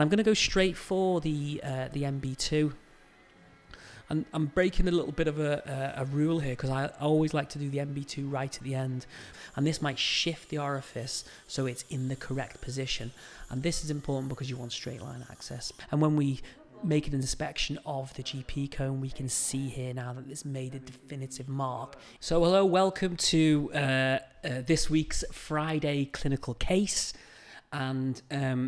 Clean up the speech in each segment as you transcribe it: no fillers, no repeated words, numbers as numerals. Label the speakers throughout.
Speaker 1: I'm going to go straight for the MB2. And I'm breaking a little bit of a rule here, because I always like to do the MB2 right at the end. And this might shift the orifice so it's in the correct position. And this is important because you want straight line access. And when we make an inspection of the GP cone, we can see here now that it's made a definitive mark. So hello, welcome to this week's Friday clinical case. And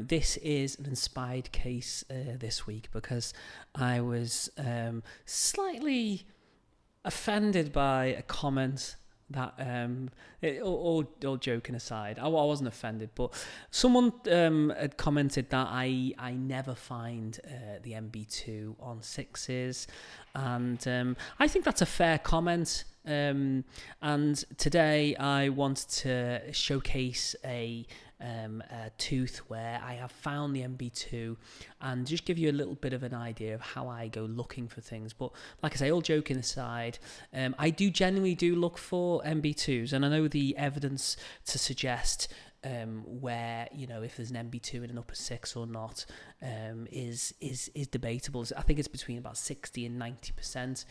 Speaker 1: this is an inspired case this week, because I was slightly offended by a comment that, all joking aside, I wasn't offended, but someone had commented that I never find the MB2 on 6s, and I think that's a fair comment. And today I want to showcase a tooth where I have found the MB2 and just give you a little bit of an idea of how I go looking for things. But like I say, all joking aside, I genuinely do look for MB2s, and I know the evidence to suggest where, you know, if there's an MB2 in an upper 6 or not is debatable. I think it's between about 60 and 90%,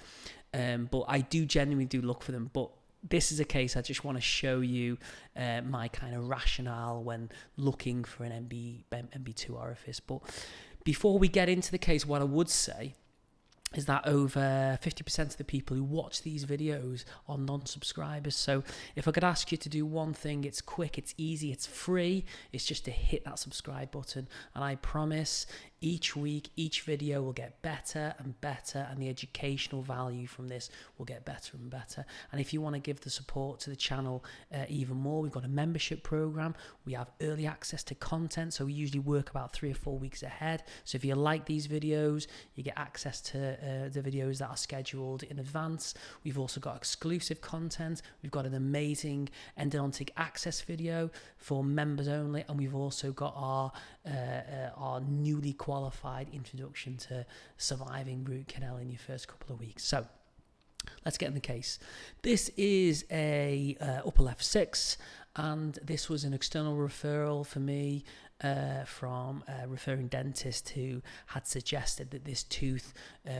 Speaker 1: but I genuinely do look for them. But this is a case I just want to show you my kind of rationale when looking for an MB2 orifice. But before we get into the case, what I would say is that over 50% of the people who watch these videos are non-subscribers. So if I could ask you to do one thing, it's quick, it's easy, it's free. It's just to hit that subscribe button. And I promise each week, each video will get better and better, and the educational value from this will get better and better. And if you want to give the support to the channel even more, we've got a membership program. We have early access to content, so we usually work about 3 or 4 weeks ahead. So if you like these videos, you get access to the videos that are scheduled in advance. We've also got exclusive content. We've got an amazing endodontic access video for members only, and we've also got our newly qualified introduction to surviving root canal in your first couple of weeks. So let's get in the case. This is a upper left 6, and this was an external referral for me from a referring dentist who had suggested that this tooth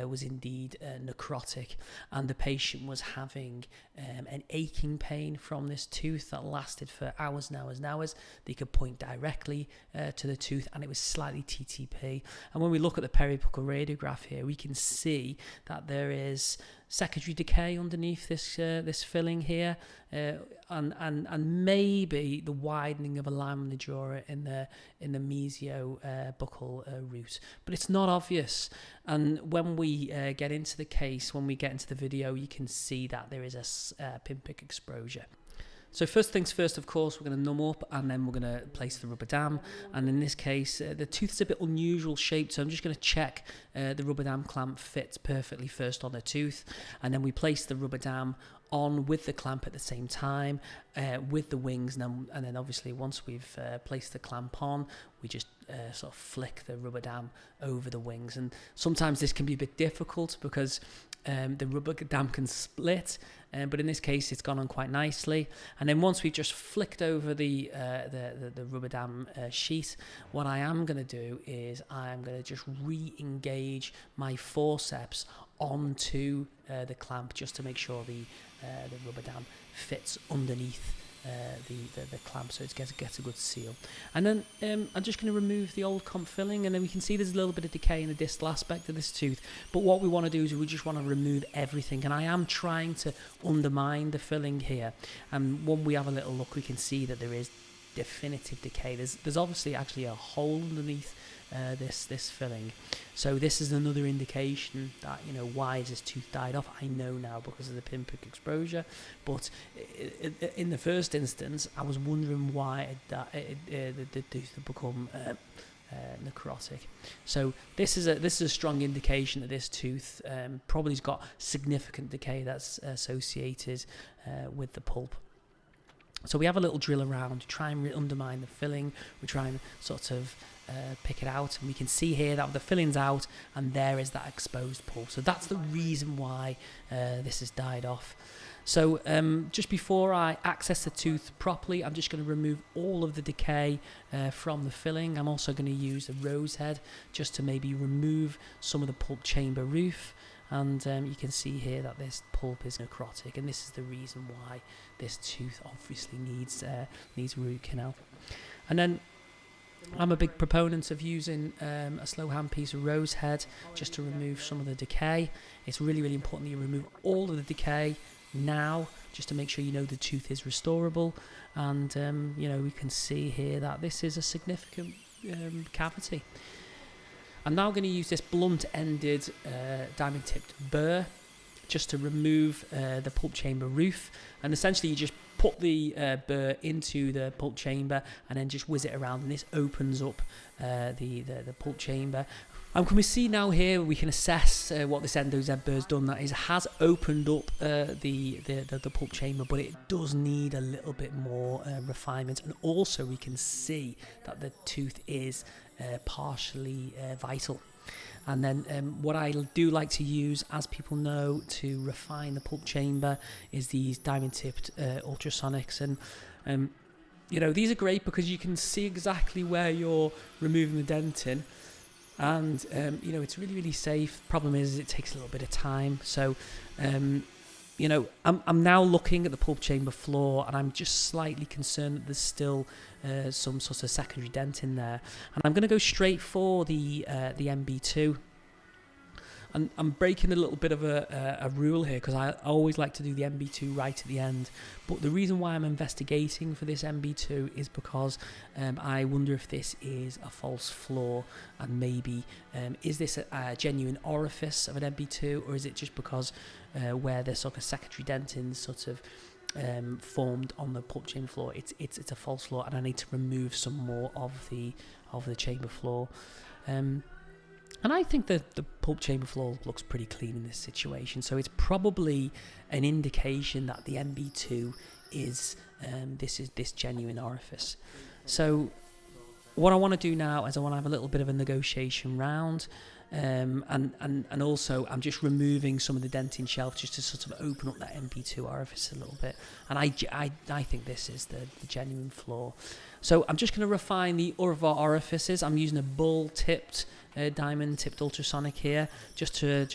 Speaker 1: was indeed necrotic, and the patient was having an aching pain from this tooth that lasted for hours and hours and hours. They could point directly to the tooth, and it was slightly TTP. And when we look at the periapical radiograph here, we can see that there is secondary decay underneath this filling here, and maybe the widening of a lamina dura in the mesio buccal root, but it's not obvious. And when we get into the case, when we get into the video, you can see that there is a pinprick exposure. So first things first, of course, we're going to numb up, and then we're going to place the rubber dam. And in this case, the tooth is a bit unusual shaped, so I'm just going to check the rubber dam clamp fits perfectly first on the tooth, and then we place the rubber dam on with the clamp at the same time with the wings, and then obviously once we've placed the clamp on, we just sort of flick the rubber dam over the wings. And sometimes this can be a bit difficult because the rubber dam can split, but in this case it's gone on quite nicely. And then once we've just flicked over the rubber dam sheet, what I am going to do is I'm going to just re-engage my forceps onto the clamp, just to make sure the rubber dam fits underneath the clamp, so it gets a good seal. And then I'm just going to remove the old comp filling, and then we can see there's a little bit of decay in the distal aspect of this tooth. But what we want to do is we just want to remove everything, and I am trying to undermine the filling here. And when we have a little look, we can see that there is definitive decay. There's obviously actually a hole underneath this filling, so this is another indication that, you know, why is this tooth died off? I know now because of the pinprick exposure, but in the first instance I was wondering why the tooth had become necrotic. So this is a strong indication that this tooth probably has got significant decay that's associated with the pulp. So we have a little drill around, try and undermine the filling. We try and sort of pick it out, and we can see here that the filling's out, and there is that exposed pulp. So that's the reason why this has died off. So just before I access the tooth properly, I'm just going to remove all of the decay from the filling. I'm also going to use the rose head just to maybe remove some of the pulp chamber roof. And you can see here that this pulp is necrotic, and this is the reason why this tooth obviously needs root canal. And then I'm a big proponent of using a slow hand piece of rose head just to remove some of the decay. It's really, really important that you remove all of the decay now, just to make sure you know the tooth is restorable. And you know, we can see here that this is a significant cavity. I'm now going to use this blunt-ended diamond-tipped burr just to remove the pulp chamber roof, and essentially you just put the burr into the pulp chamber and then just whiz it around, and this opens up the pulp chamber. And can we see now here, we can assess what this endo-Z burr's done. That is, has opened up the pulp chamber, but it does need a little bit more refinement. And also we can see that the tooth is partially vital. And then what I do like to use, as people know, to refine the pulp chamber is these diamond-tipped ultrasonics. And you know, these are great because you can see exactly where you're removing the dentin. And you know, it's really, really safe. Problem is it takes a little bit of time. So you know, I'm now looking at the pulp chamber floor, and I'm just slightly concerned that there's still some sort of secondary dent in there. And I'm going to go straight for the MB2. And I'm breaking a little bit of a rule here, because I always like to do the MB2 right at the end. But the reason why I'm investigating for this MB2 is because I wonder if this is a false flaw, and maybe is this a genuine orifice of an MB2, or is it just because where there's sort of secondary dentin sort of formed on the pulp chamber floor, it's a false flaw, and I need to remove some more of the chamber floor. And I think that the pulp chamber floor looks pretty clean in this situation, so it's probably an indication that the MB2 is this genuine orifice. So what I want to do now is I want to have a little bit of a negotiation round, and also I'm just removing some of the dentin shelf just to sort of open up that MB2 orifice a little bit. And I think this is the genuine flaw. So I'm just going to refine the other orifices. I'm using a bull-tipped diamond-tipped ultrasonic here, just to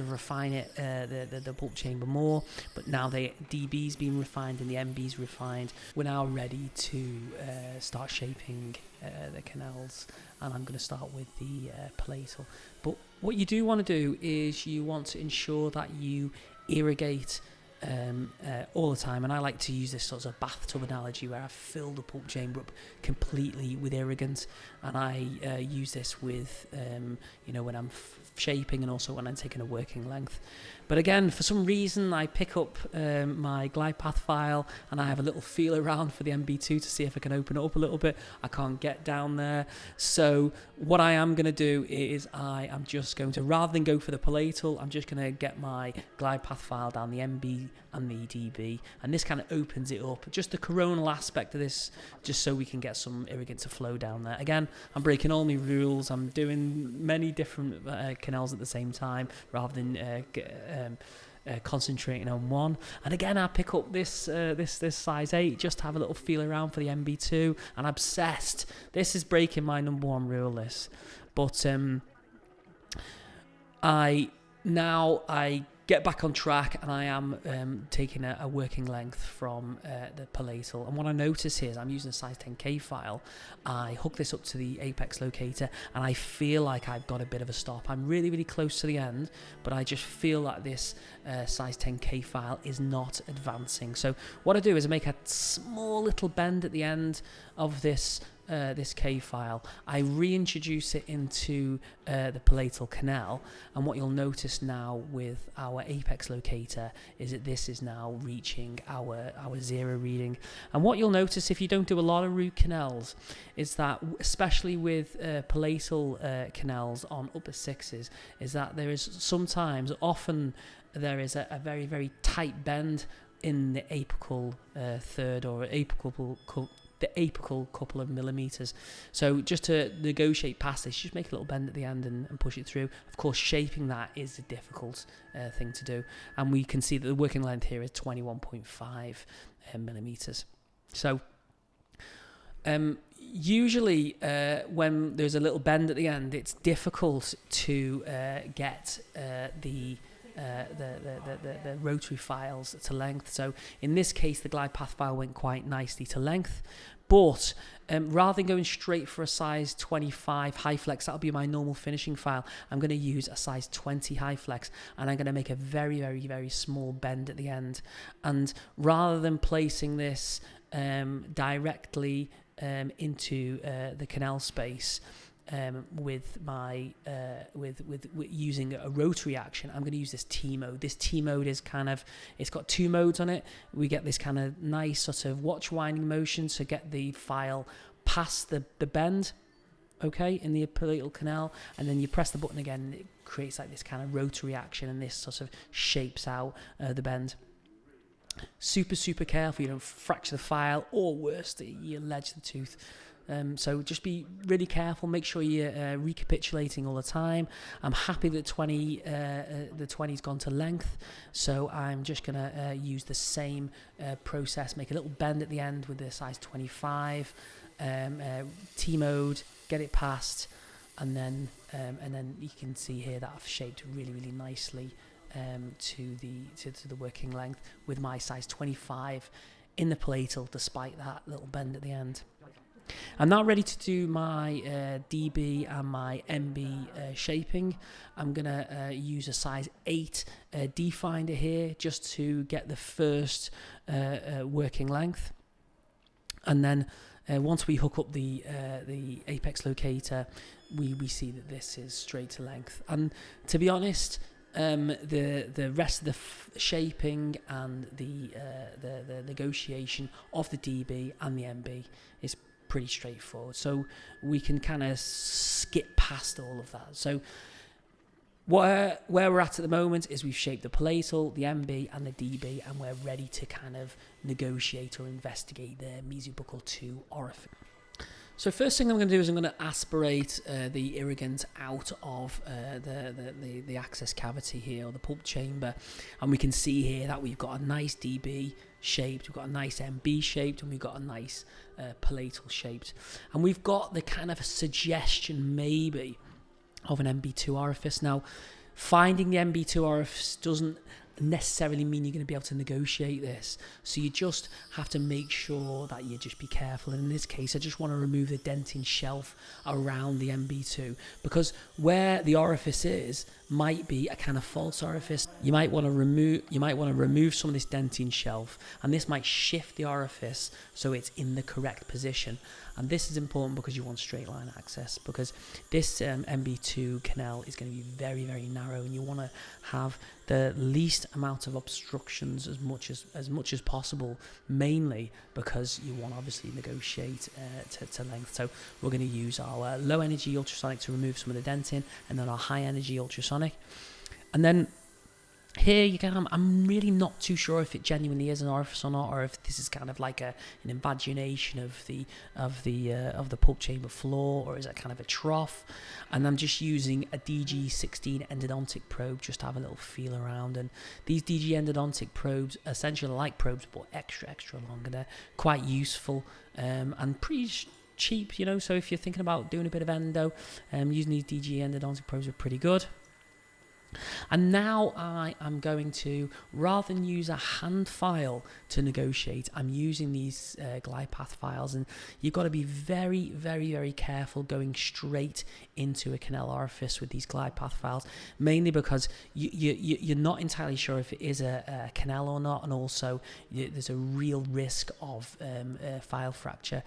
Speaker 1: refine it, the pulp chamber more. But now the DB's been refined and the MB's refined, we're now ready to start shaping the canals, and I'm going to start with the palatal. But what you do want to do is you want to ensure that you irrigate all the time, and I like to use this sort of bathtub analogy where I fill the pulp chamber up completely with irrigant, and I use this with you know, when I'm shaping and also when I'm taking a working length. But again, for some reason I pick up my glide path file and I have a little feel around for the MB2 to see if I can open it up a little bit. I can't get down there, so what I am going to do is I am just going to, rather than go for the palatal, I'm just going to get my glide path file down the MB and the DB, and this kind of opens it up, just the coronal aspect of this, just so we can get some irrigant to flow down there. Again, I'm breaking all my rules. I'm doing many different canals at the same time rather than concentrating on one. And again, I pick up this size 8 just to have a little feel around for the MB2, and I'm obsessed. This is breaking my number one rule list, but I get back on track, and I am taking a working length from the palatal. And what I notice here is I'm using a size 10K file. I hook this up to the apex locator, and I feel like I've got a bit of a stop. I'm really, really close to the end, but I just feel like this size 10K file is not advancing. So what I do is I make a small little bend at the end of this K file. I reintroduce it into the palatal canal, and what you'll notice now with our apex locator is that this is now reaching our 0 reading. And what you'll notice if you don't do a lot of root canals is that, especially with palatal canals on upper 6s, is that there is sometimes, often there is a very, very tight bend in the apical third or the apical couple of millimeters. So just to negotiate past this, just make a little bend at the end and push it through. Of course, shaping that is a difficult thing to do, and we can see that the working length here is 21.5 millimeters. So usually when there's a little bend at the end, it's difficult to get the rotary files to length. So in this case, the glide path file went quite nicely to length, but rather than going straight for a size 25 high flex, that'll be my normal finishing file, I'm going to use a size 20 high flex, and I'm going to make a very, very, very small bend at the end. And rather than placing this directly into the canal space with my with using a rotary action, I'm going to use this T mode. This T mode is it's got 2 modes on it. We get this kind of nice sort of watch winding motion to get the file past the bend, okay, in the palatal canal, and then you press the button again and it creates like this kind of rotary action, and this sort of shapes out the bend. Super, super careful you don't fracture the file, or worse, you ledge the tooth. So just be really careful. Make sure you're recapitulating all the time. I'm happy that the 20's gone to length, so I'm just going to use the same process. Make a little bend at the end with the size 25, T mode, get it past, and then you can see here that I've shaped really, really nicely to the working length with my size 25 in the palatal, despite that little bend at the end. I'm now ready to do my DB and my MB shaping. I'm going to use a size 8 D finder here just to get the first working length. And then once we hook up the apex locator, we see that this is straight to length. And to be honest, the rest of the shaping and the negotiation of the DB and the MB is pretty straightforward, so we can kind of skip past all of that. So where we're at the moment is we've shaped the palatal, the MB and the DB, and we're ready to kind of negotiate or investigate the mesobuccal 2 orifice. So first thing I'm going to do is I'm going to aspirate the irrigant out of the access cavity here, or the pulp chamber, and we can see here that we've got a nice DB shaped, we've got a nice MB shaped, and we've got a nice palatal shaped, and we've got the kind of a suggestion maybe of an MB2 orifice. Now, finding the MB2 orifice doesn't necessarily mean you're going to be able to negotiate this, so you just have to make sure that you just be careful. And in this case, I just want to remove the dentin shelf around the MB2, because where the orifice is might be a kind of false orifice. You might want to remove some of this dentin shelf, and this might shift the orifice so it's in the correct position. And this is important because you want straight line access, because this MB2 canal is going to be very, very narrow, and you want to have the least amount of obstructions as much as possible, mainly because you want to obviously negotiate to length. So we're going to use our low energy ultrasonic to remove some of the dentin, and then our high energy ultrasonic. And then here you can, I'm really not too sure if it genuinely is an orifice or not, or if this is kind of like an invagination of the pulp chamber floor, or is it kind of a trough. And I'm just using a DG16 endodontic probe just to have a little feel around. And these DG endodontic probes essentially like probes, but extra long, and they're quite useful and pretty cheap, you know. So if you're thinking about doing a bit of endo, using these DG endodontic probes are pretty good. And now I am going to, rather than use a hand file to negotiate, I'm using these glide path files, and you've got to be very, very, very careful going straight into a canal orifice with these glide path files, mainly because you're not entirely sure if it is a canal or not, and also there's a real risk of file fracture.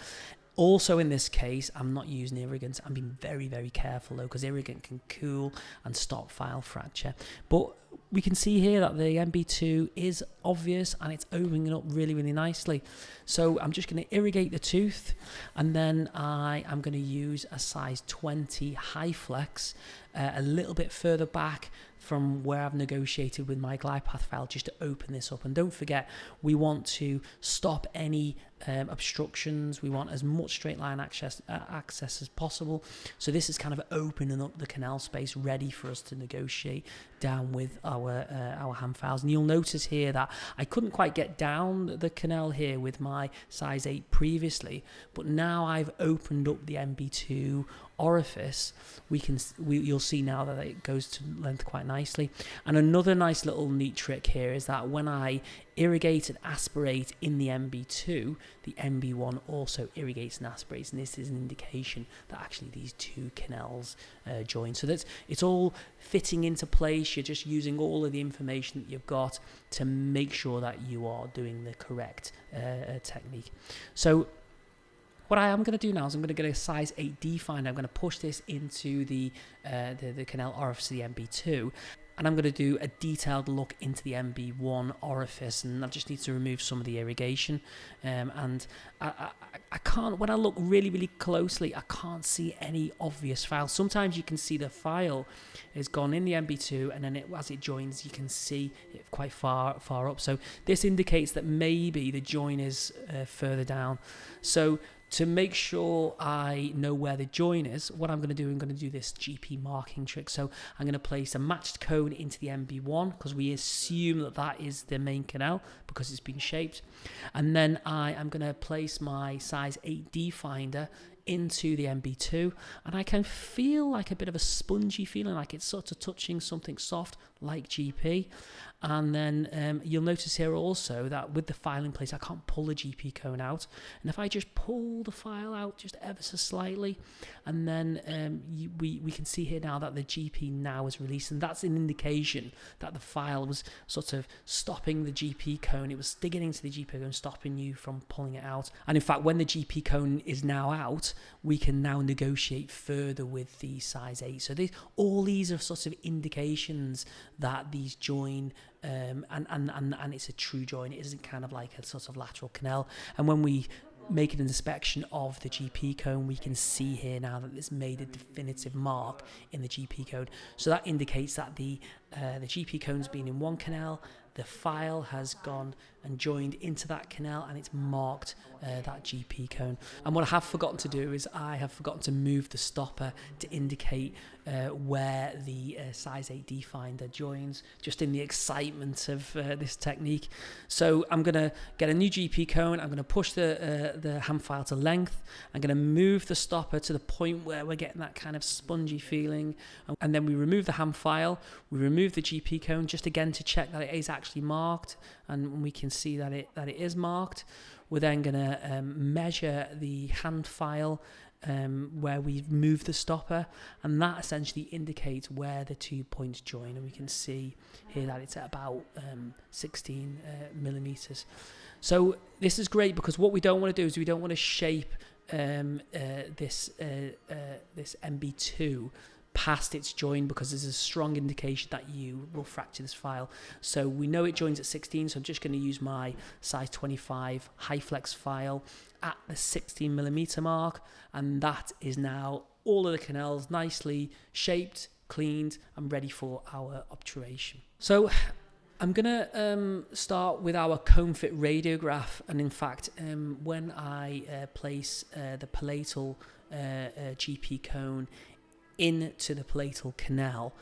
Speaker 1: Also, in this case, I'm not using irrigants. I'm being very, very careful, though, because irrigant can cool and stop file fracture. But we can see here that the MB2 is obvious, and it's opening up really, really nicely. So I'm just going to irrigate the tooth, and then I am going to use a size 20 high flex a little bit further back from where I've negotiated with my glide path file, just to open this up. And don't forget, we want to stop any obstructions. We want as much straight line access as possible. So this is kind of opening up the canal space, ready for us to negotiate down with our hand files. And you'll notice here that I couldn't quite get down the canal here with my size 8 previously, but now I've opened up the MB2 orifice. You'll see now that it goes to length quite nicely. And another nice little neat trick here is that when I irrigate and aspirate in the MB2, the MB1 also irrigates and aspirates, and this is an indication that actually these two canals join. So it's all fitting into place. You're just using all of the information that you've got to make sure that you are doing the correct technique. So what I am going to do now is I'm going to get a size 8D finder. I'm going to push this into the canal orifice of the MB2, and I'm going to do a detailed look into the MB1 orifice, and I just need to remove some of the irrigation. And I can't, when I look really, really closely, I can't see any obvious file. Sometimes you can see the file is gone in the MB2, and then as it joins, you can see it quite far up. So this indicates that maybe the join is further down. So to make sure I know where the join is, what I'm going to do this GP marking trick. So I'm going to place a matched cone into the MB1 because we assume that is the main canal because it's been shaped. And then I am going to place my size 8D finder into the MB2, and I can feel like a bit of a spongy feeling, like it's sort of touching something soft like GP. And then you'll notice here also that with the file in place, I can't pull the GP cone out. And if I just pull the file out just ever so slightly, and then we can see here now that the GP now is released, and that's an indication that the file was sort of stopping the GP cone. It was digging into the GP cone, stopping you from pulling it out. And in fact, when the GP cone is now out, we can now negotiate further with the size 8. So all these are sort of indications that these join, and it's a true join. It isn't kind of like a sort of lateral canal. And when we make an inspection of the GP cone, we can see here now that it's made a definitive mark in the GP cone. So that indicates that the GP cone's been in one canal, the file has gone and joined into that canal, and it's marked that GP cone. And what I have forgotten to do is I have forgotten to move the stopper to indicate where the size 8D finder joins, just in the excitement of this technique. So I'm going to get a new GP cone. I'm going to push the hand file to length. I'm going to move the stopper to the point where we're getting that kind of spongy feeling. And then we remove the hand file. We remove the GP cone just again to check that it is actually marked. And we can see that it is marked. We're then going to measure the hand file where we've moved the stopper, and that essentially indicates where the 2 points join. And we can see here that it's at about 16 millimeters. So this is great because what we don't want to do is we don't want to shape this MB2 past its join, because there's a strong indication that you will fracture this file. So we know it joins at 16, so I'm just going to use my size 25 high flex file at the 16 millimeter mark, and that is now all of the canals nicely shaped, cleaned, and ready for our obturation. So I'm going to start with our cone fit radiograph, and in fact when I place the palatal GP cone into the palatal canal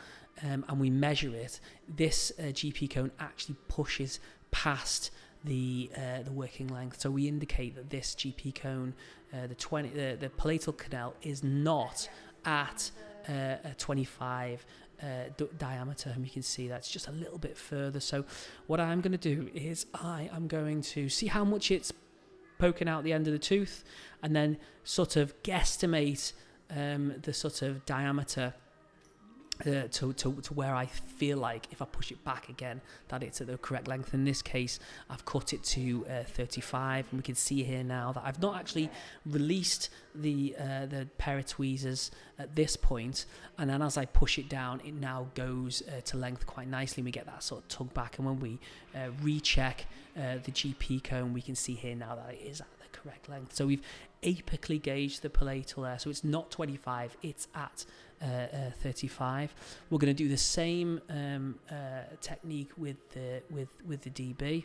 Speaker 1: and we measure it, this GP cone actually pushes past the working length. So we indicate that this GP cone, the palatal canal, is not at a 25 diameter, and we can see that's just a little bit further. So what I'm going to do is I am going to see how much it's poking out the end of the tooth, and then sort of guesstimate the sort of diameter to where I feel like if I push it back again that it's at the correct length. In this case I've cut it to 35, and we can see here now that I've not actually released the pair of tweezers at this point, and then as I push it down it now goes to length quite nicely, and we get that sort of tug back. And when we recheck the GP cone, we can see here now that it is at the correct length. So we've apically gauged the palatal there, so it's not 25, it's at 35. We're going to do the same technique with the DB.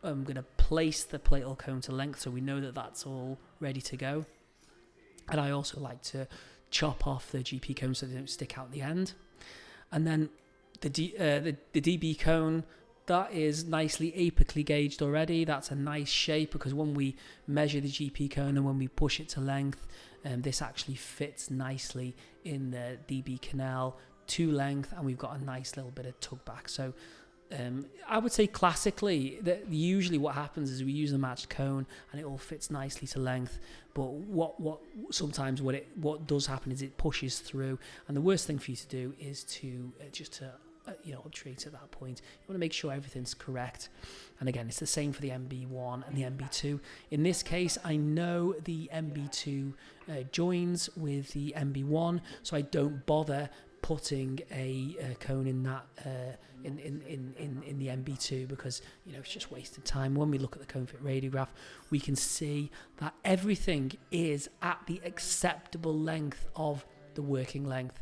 Speaker 1: I'm going to place the palatal cone to length so we know that that's all ready to go. And I also like to chop off the GP cone so they don't stick out the end. And then the DB cone, that is nicely apically gauged already. That's a nice shape because when we measure the GP cone and when we push it to length, this actually fits nicely in the DB canal to length, and we've got a nice little bit of tug back. So I would say classically that usually what happens is we use a matched cone and it all fits nicely to length, but what sometimes what does happen is it pushes through, and the worst thing for you to do is to obturate at that point. You want to make sure everything's correct. And again, it's the same for the MB1 and the MB2. In this case, I know the MB2 joins with the MB1, so I don't bother putting a cone in that in the MB2 because it's just wasted time. When we look at the cone fit radiograph, we can see that everything is at the acceptable length of the working length.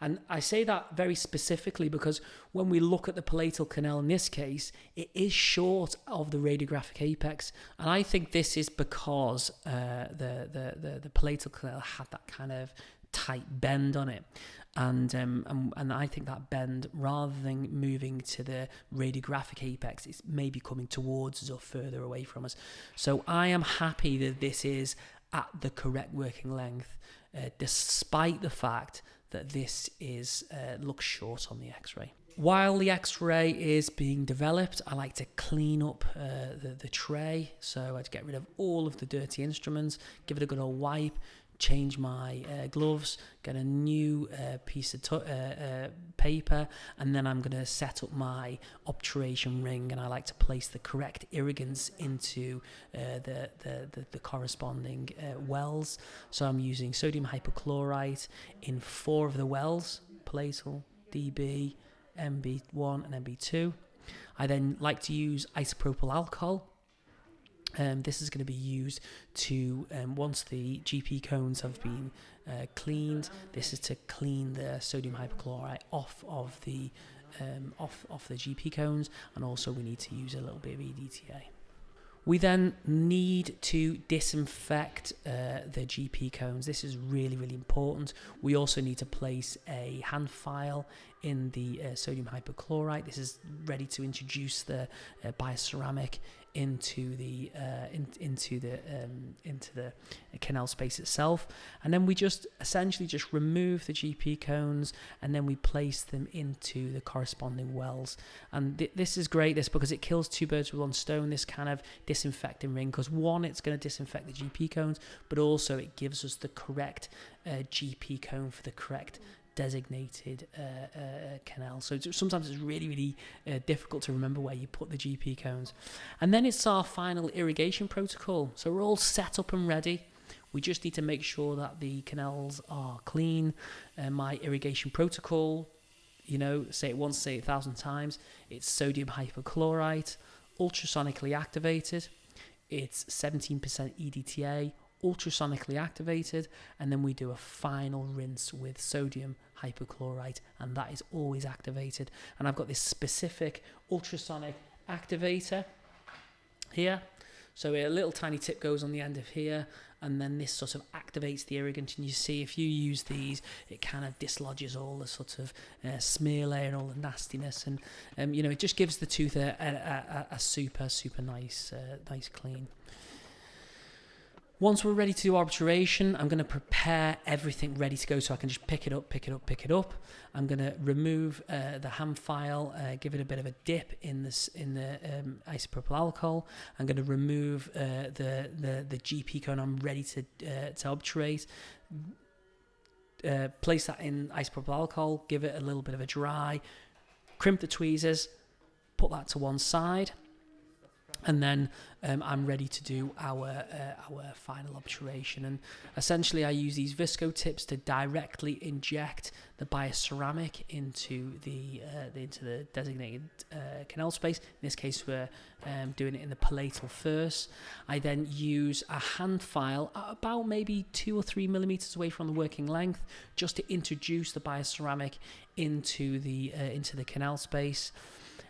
Speaker 1: And I say that very specifically because when we look at the palatal canal in this case, it is short of the radiographic apex, and I think this is because the palatal canal had that kind of tight bend on it, and I think that bend, rather than moving to the radiographic apex, is maybe coming towards us or further away from us. So I am happy that this is at the correct working length, despite the fact that this is looks short on the X-ray. While the X-ray is being developed, I like to clean up the tray. So I'd get rid of all of the dirty instruments, give it a good old wipe, change my gloves, get a new piece of paper, and then I'm going to set up my obturation ring, and I like to place the correct irrigants into the corresponding wells. So I'm using sodium hypochlorite in 4 of the wells: palatal, DB, MB1 and MB2. I then like to use isopropyl alcohol. This is going to be used to, once the GP cones have been cleaned, this is to clean the sodium hypochlorite off of the GP cones, and also we need to use a little bit of EDTA. We then need to disinfect the GP cones. This is really, really important. We also need to place a hand file in the sodium hypochlorite. This is ready to introduce the bioceramic into the canal space itself, and then we just essentially just remove the GP cones, and then we place them into the corresponding wells. And this is great, because it kills 2 birds with 1 stone, this kind of disinfecting ring, because one, it's going to disinfect the GP cones, but also it gives us the correct GP cone for the correct designated canal. So sometimes it's really, really difficult to remember where you put the GP cones. And then it's our final irrigation protocol. So we're all set up and ready. We just need to make sure that the canals are clean. My irrigation protocol, say it once, say it 1,000 times. It's sodium hypochlorite, ultrasonically activated. It's 17% EDTA, ultrasonically activated, and then we do a final rinse with sodium hypochlorite, and that is always activated. And I've got this specific ultrasonic activator here, so a little tiny tip goes on the end of here, and then this sort of activates the irrigant, and you see if you use these, it kind of dislodges all the sort of smear layer and all the nastiness, and it just gives the tooth a super nice clean. Once we're ready to do obturation, I'm going to prepare everything ready to go so I can just pick it up. I'm going to remove the hand file, give it a bit of a dip in the isopropyl alcohol. I'm going to remove the GP cone I'm ready to obturate. Place that in isopropyl alcohol, give it a little bit of a dry, crimp the tweezers, put that to one side. And then I'm ready to do our final obturation. And essentially I use these visco tips to directly inject the bioceramic into the designated canal space. In this case we're doing it in the palatal first. I then use a hand file at about maybe 2 or 3 millimeters away from the working length, just to introduce the bioceramic into the canal space.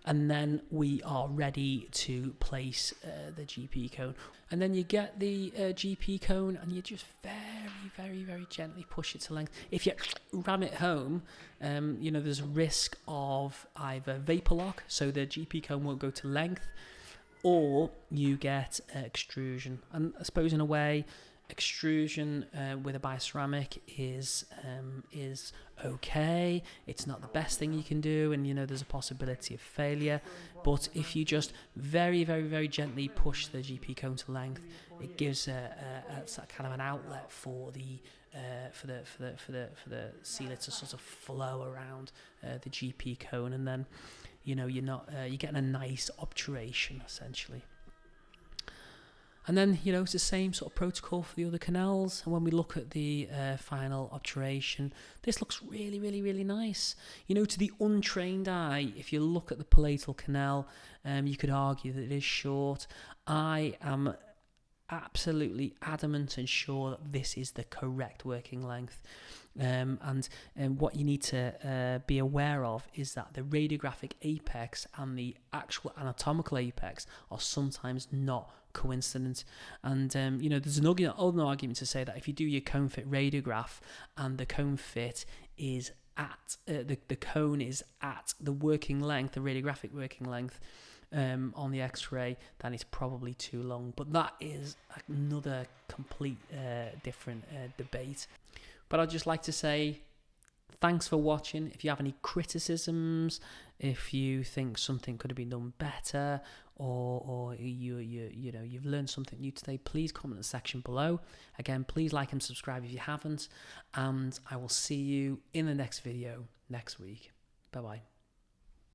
Speaker 1: and then we are ready to place the GP cone. And then you get the GP cone, and you just very gently push it to length. If you ram it home, there's a risk of either vapor lock, so the GP cone won't go to length, or you get extrusion. And I suppose in a way, extrusion with a bioceramic is okay. It's not the best thing you can do, and there's a possibility of failure. But if you just very gently push the GP cone to length, it gives a kind of an outlet for the sealer to sort of flow around the GP cone, and then you're getting a nice obturation essentially. And then, it's the same sort of protocol for the other canals. And when we look at the final obturation, this looks really nice. To the untrained eye, if you look at the palatal canal, you could argue that it is short. I am absolutely adamant and sure that this is the correct working length. And what you need to be aware of is that the radiographic apex and the actual anatomical apex are sometimes not coincident. And there's an argument to say that if you do your cone fit radiograph and the cone fit is at the cone is at the working length, the radiographic working length on the x-ray, then it's probably too long. But that is another complete different debate. But I'd just like to say thanks for watching. If you have any criticisms, if you think something could have been done better, or you've learned something new today, please comment in the section below. Again, please like and subscribe if you haven't, and I will see you in the next video next week. Bye bye.